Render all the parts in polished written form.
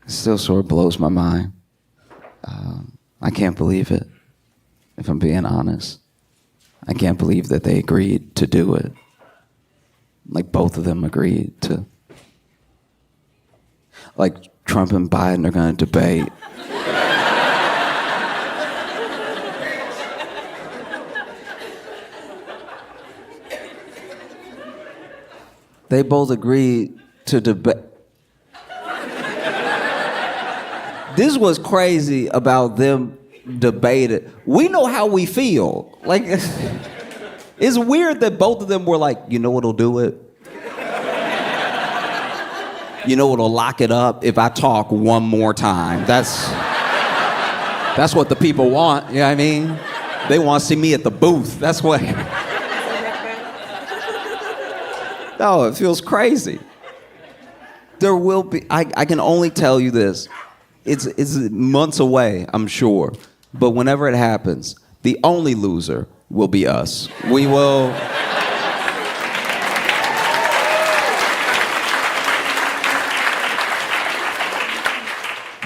It still sort of blows my mind. I can't believe it, if I'm being honest. I can't believe that they agreed to do it. Like, both of them agreed to. Like, Trump and Biden are going to debate. They both agreed to debate. This was crazy about them debating. We know how we feel. Like, it's weird that both of them were like, you know what'll do it? You know what'll lock it up? If I talk one more time. That's what the people want, you know what I mean? They want to see me at the booth. That's what. No, it feels crazy. There will be, I can only tell you this. It's months away, I'm sure. But whenever it happens, the only loser will be us. We will.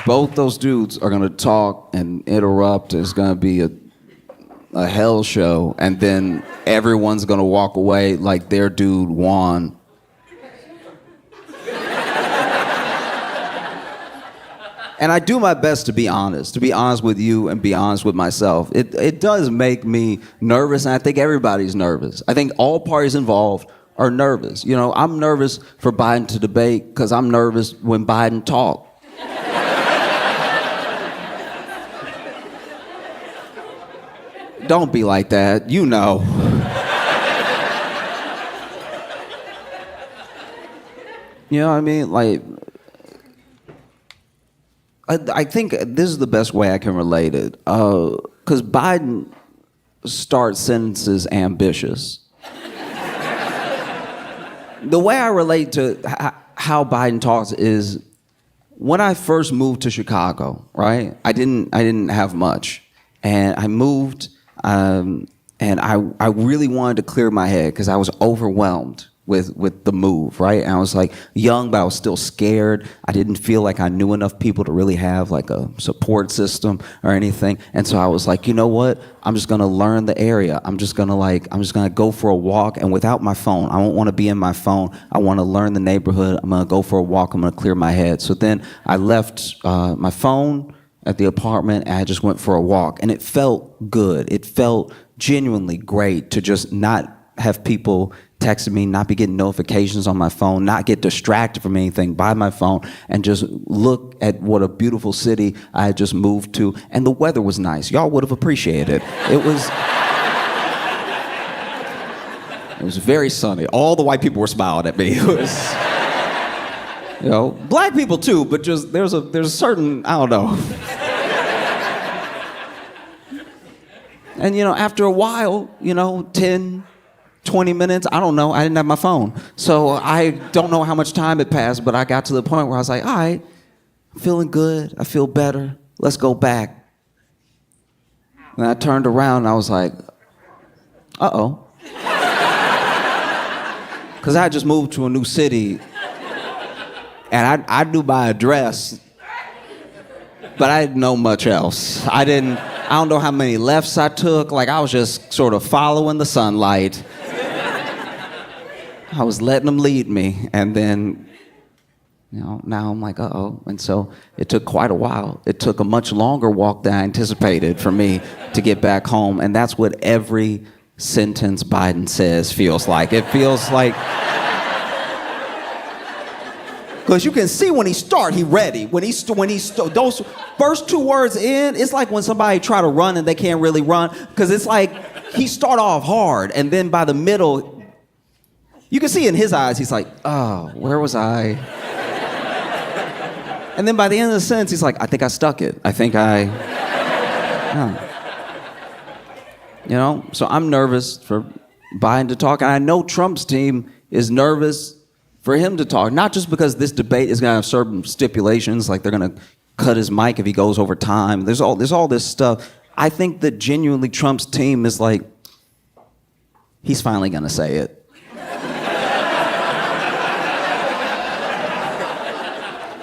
Both those dudes are gonna talk and interrupt. It's gonna be a hell show, and then everyone's gonna walk away like their dude won. And I do my best to be honest with you and be honest with myself. It does make me nervous, and I think everybody's nervous. I think all parties involved are nervous. You know, I'm nervous for Biden to debate because I'm nervous when Biden talks. Don't be like that, you know. You know what I mean? Like, I think this is the best way I can relate it. Because Biden starts sentences ambitious. The way I relate to how Biden talks is, when I first moved to Chicago, right? I didn't have much. And I moved, and I really wanted to clear my head because I was overwhelmed with the move, right? And I was like young, but I was still scared. I didn't feel like I knew enough people to really have like a support system or anything. And so I was like, you know what? I'm just gonna learn the area. I'm just gonna go for a walk, and without my phone. I don't wanna be in my phone. I wanna learn the neighborhood. I'm gonna go for a walk. I'm gonna clear my head. So then I left my phone at the apartment, and I just went for a walk. And it felt good. It felt genuinely great to just not have people texting me, not be getting notifications on my phone, not get distracted from anything by my phone, and just look at what a beautiful city I had just moved to. And the weather was nice. Y'all would have appreciated it. It was very sunny. All the white people were smiling at me. It was, you know, black people too, but just there's a certain, I don't know. And you know, after a while, you know, 10, 20 minutes, I don't know, I didn't have my phone. So I don't know how much time had passed, but I got to the point where I was like, all right, I'm feeling good, I feel better, let's go back. And I turned around and I was like, uh-oh. Because I just moved to a new city, and I knew my address, but I didn't know much else. I don't know how many lefts I took, like I was just sort of following the sunlight. I was letting them lead me, and then, you know, now I'm like, uh-oh. And so it took quite a while. It took a much longer walk than I anticipated for me to get back home, and that's what every sentence Biden says feels like. It feels like, because you can see when he ready. When those first two words in, it's like when somebody try to run and they can't really run, because it's like he start off hard, and then by the middle, you can see in his eyes, he's like, oh, where was I? And then by the end of the sentence, he's like, I think I stuck it. You know, so I'm nervous for Biden to talk, and I know Trump's team is nervous for him to talk, not just because this debate is going to have certain stipulations, like they're going to cut his mic if he goes over time. There's all this stuff. I think that genuinely Trump's team is like, he's finally going to say it.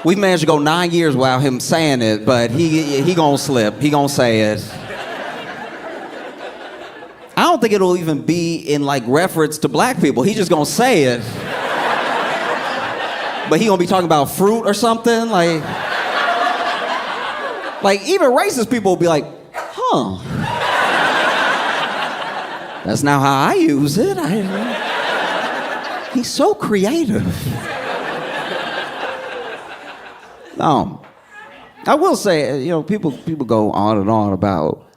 We've managed to go 9 years without him saying it, but he gonna slip. He gonna say it. I don't think it'll even be in like reference to black people. He just gonna say it. But he gonna be talking about fruit or something, like even racist people will be like, huh. That's not how I use it. He's so creative. No, I will say, people go on and on about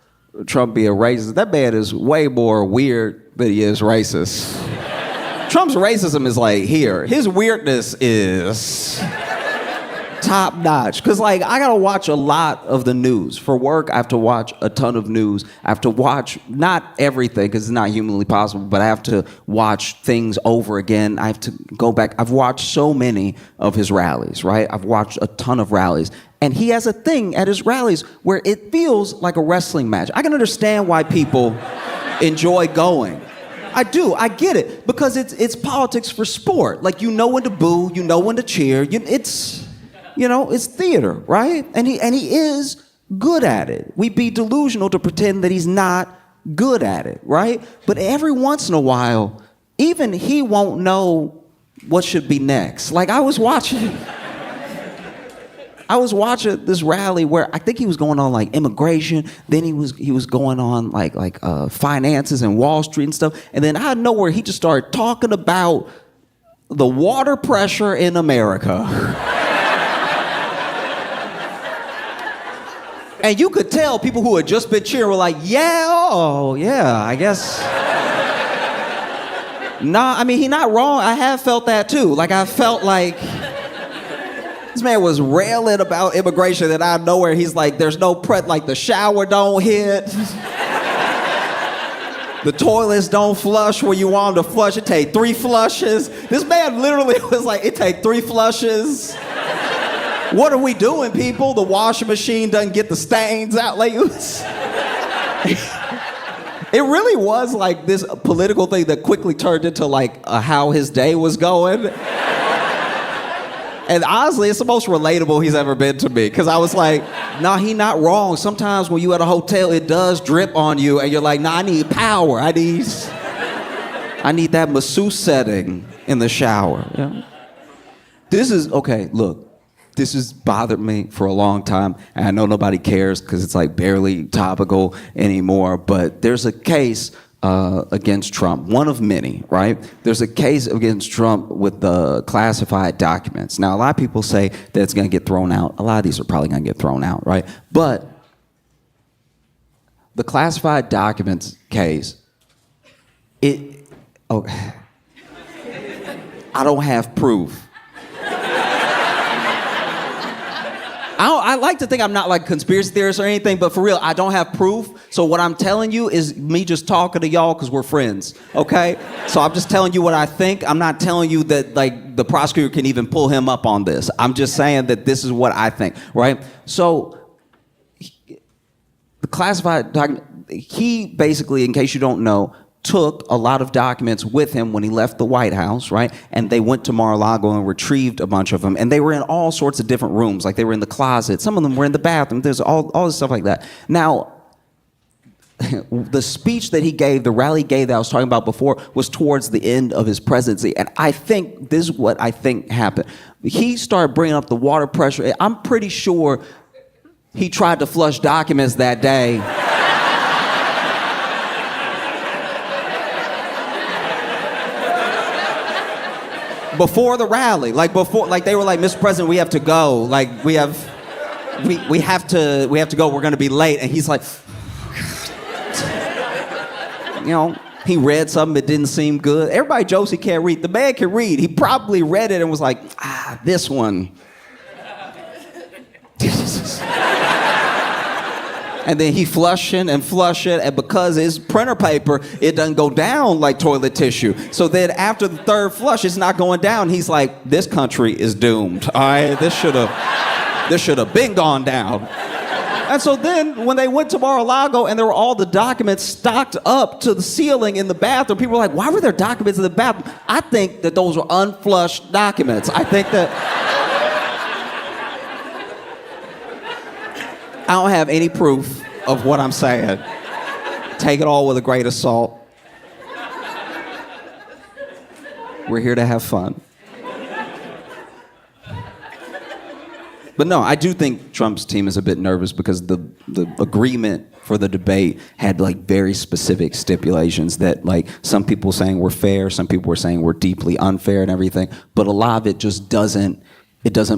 Trump being racist. That man is way more weird than he is racist. Trump's racism is like here. His weirdness is top notch. Cause I gotta watch a lot of the news. For work, I have to watch a ton of news. I have to watch not everything because it's not humanly possible, but I have to watch things over again. I have to go back. I've watched so many of his rallies, right? I've watched a ton of rallies. And he has a thing at his rallies where it feels like a wrestling match. I can understand why people enjoy going. I do. I get it. Because it's politics for sport. You know when to boo, you know when to cheer. It's theater, right? And he is good at it. We'd be delusional to pretend that he's not good at it, right? But every once in a while, even he won't know what should be next. I was watching this rally where I think he was going on immigration, then he was going on finances and Wall Street and stuff, and then out of nowhere he just started talking about the water pressure in America. And you could tell people who had just been cheering were like, yeah, oh, yeah, I guess. Nah, I mean, he's not wrong. I have felt that too. I felt like this man was railing about immigration, and out of nowhere he's like, there's no the shower don't hit. The toilets don't flush where you want them to flush. It take 3 flushes. This man literally was like, it take 3 flushes. What are we doing, people? The washing machine doesn't get the stains out. It really was this political thing that quickly turned into how his day was going. And honestly, it's the most relatable he's ever been to me. Because I was like, nah, he not wrong. Sometimes when you at a hotel, it does drip on you. And you're like, nah, I need power. I need that masseuse setting in the shower. Yeah. This has bothered me for a long time, and I know nobody cares because it's barely topical anymore, but there's a case against Trump, one of many, right? There's a case against Trump with the classified documents. Now, a lot of people say that it's going to get thrown out. A lot of these are probably going to get thrown out, right? But the classified documents case, I don't have proof. I like to think I'm not a conspiracy theorist or anything, but for real, I don't have proof. So what I'm telling you is me just talking to y'all because we're friends, okay? So I'm just telling you what I think. I'm not telling you that the prosecutor can even pull him up on this. I'm just saying that this is what I think, right? So the classified document, he basically, in case you don't know, took a lot of documents with him when he left the White House, right? And they went to Mar-a-Lago and retrieved a bunch of them. And they were in all sorts of different rooms. They were in the closet. Some of them were in the bathroom. There's all this stuff like that. Now, the speech that he gave, the rally he gave that I was talking about before, was towards the end of his presidency. And I think this is what I think happened. He started bringing up the water pressure. I'm pretty sure he tried to flush documents that day. Before the rally, they were like, Mr. President, we have to go. We have to go. We're going to be late. And he's like, he read something that didn't seem good. Everybody jokes he can't read. The man can read. He probably read it and was like, this one. And then he flush it, and because it's printer paper, it doesn't go down like toilet tissue. So then after the third flush, it's not going down. He's like, this country is doomed. All right, this should have been gone down. And so then when they went to Mar-a-Lago and there were all the documents stocked up to the ceiling in the bathroom, people were like, why were there documents in the bathroom? I think that those were unflushed documents. I think that I don't have any proof of what I'm saying. Take it all with a grain of salt. We're here to have fun. But no, I do think Trump's team is a bit nervous because the agreement for the debate had like very specific stipulations that like some people saying were fair, some people were saying were deeply unfair and everything. But a lot of it just doesn't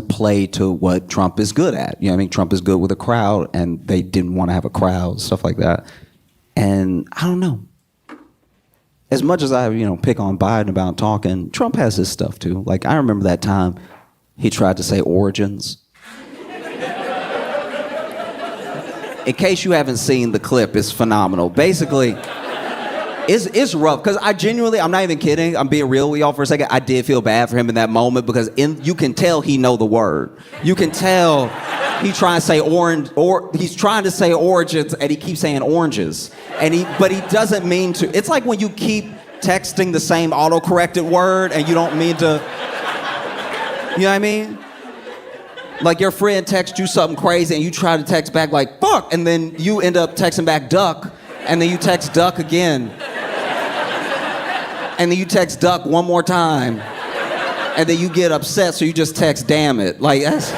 play to what Trump is good at. You know what I mean? Trump is good with a crowd and they didn't want to have a crowd, stuff like that. And I don't know. As much as I, pick on Biden about talking, Trump has his stuff too. Like I remember that time he tried to say origins. In case you haven't seen the clip, it's phenomenal. Basically, it's rough because I'm not even kidding. I'm being real with y'all for a second. I did feel bad for him in that moment because you can tell he know the word. You can tell he trying to say orange, or he's trying to say origins, and he keeps saying oranges, but he doesn't mean to. It's like when you keep texting the same auto-corrected word and you don't mean to. You know what I mean? Like your friend texts you something crazy and you try to text back like, fuck, and then you end up texting back duck, and then you text duck again. And then you text duck one more time. And then you get upset, so you just text damn it. Like, that's...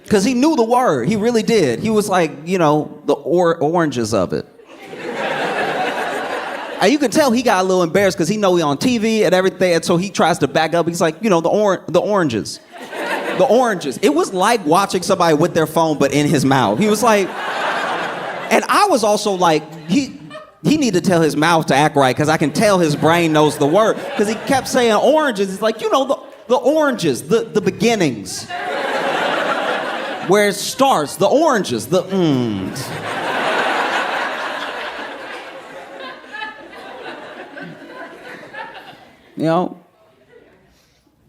Because he knew the word. He really did. He was like, the oranges of it. And you can tell he got a little embarrassed because he know he on TV and everything, and so he tries to back up. He's like, the oranges. The oranges. It was like watching somebody with their phone but in his mouth. He was like, and I was also like, he need to tell his mouth to act right because I can tell his brain knows the word because he kept saying oranges. He's like, the oranges, the beginnings. Where it starts, the oranges, the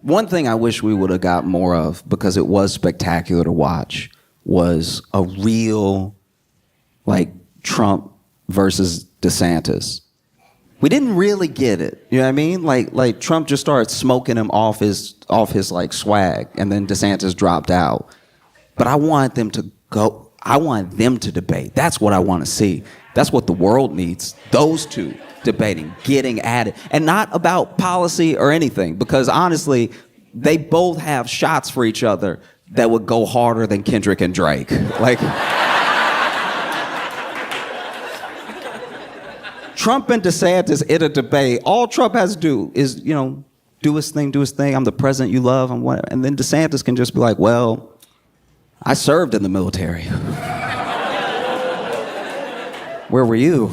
One thing I wish we would have got more of, because it was spectacular to watch, was a real, Trump versus DeSantis. We didn't really get it. You know what I mean? Like Trump just started smoking him off his swag, and then DeSantis dropped out. But I want them to go. I want them to debate. That's what I want to see. That's what the world needs. Those two debating, getting at it, and not about policy or anything. Because honestly, they both have shots for each other that would go harder than Kendrick and Drake. Trump and DeSantis in a debate. All Trump has to do is, do his thing. I'm the president you love. I'm what, and then DeSantis can just be like, well, I served in the military. Where were you?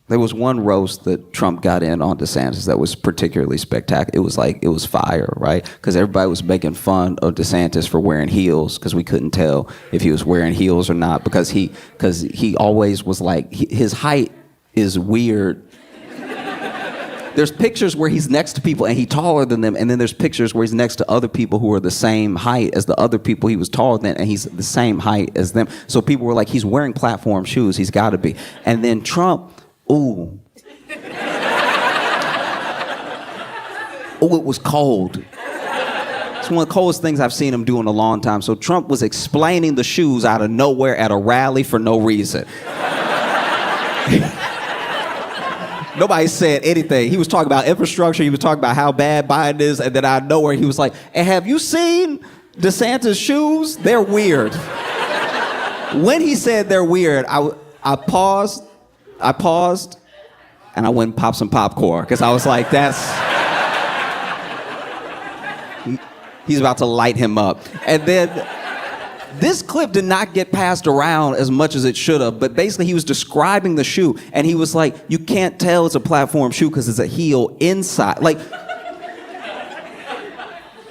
There was one roast that Trump got in on DeSantis that was particularly spectacular. It was fire, right? Because everybody was making fun of DeSantis for wearing heels because we couldn't tell if he was wearing heels or not because he always was like, his height is weird. There's pictures where he's next to people and he's taller than them, and then there's pictures where he's next to other people who are the same height as the other people he was taller than, and he's the same height as them. So people were like, he's wearing platform shoes, he's gotta be. And then Trump, ooh, it was cold. It's one of the coldest things I've seen him do in a long time. So Trump was explaining the shoes out of nowhere at a rally for no reason. Nobody said anything. He was talking about infrastructure. He was talking about how bad Biden is. And then out of nowhere, he was like, and have you seen DeSantis' shoes? They're weird. When he said they're weird, I paused, and I went and popped some popcorn. Because I was like, he's about to light him up. And then this clip did not get passed around as much as it should have, but basically he was describing the shoe, and he was like, you can't tell it's a platform shoe because it's a heel inside.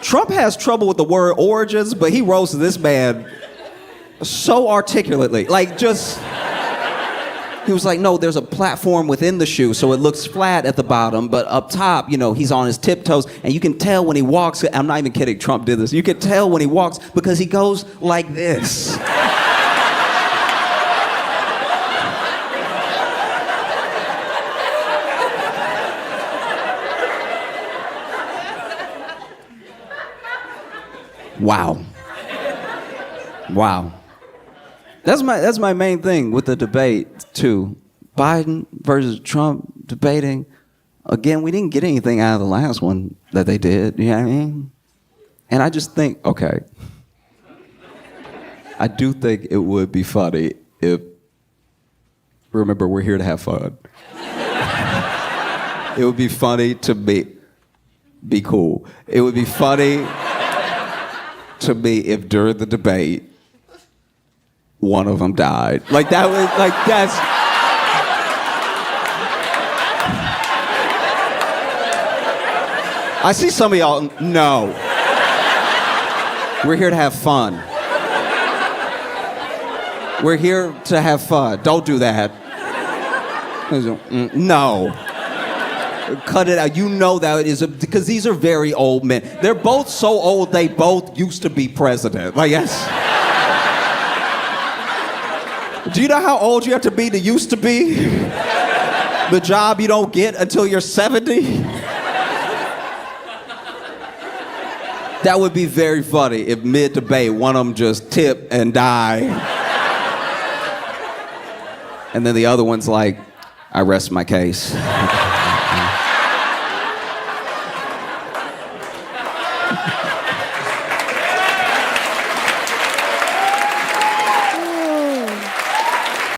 Trump has trouble with the word origins, but he roasted this man so articulately. He was like, no, there's a platform within the shoe, so it looks flat at the bottom, but up top, he's on his tiptoes, and you can tell when he walks, I'm not even kidding, Trump did this, you can tell when he walks because he goes like this. Wow. Wow. That's my main thing with the debate, too. Biden versus Trump debating. Again, we didn't get anything out of the last one that they did. You know what I mean? And I just think, okay, I do think it would be funny if, remember, we're here to have fun. It would be funny to be cool. It would be funny to me if during the debate, one of them died. Like that was, like that's... I see some of y'all, no. We're here to have fun. We're here to have fun. Don't do that. No. Cut it out. You know that is because these are very old men. They're both so old they both used to be president. Like, yes. Do you know how old you have to used to be? The job you don't get until you're 70? That would be very funny if mid-debate one of them just tip and die. And then the other one's like, I rest my case.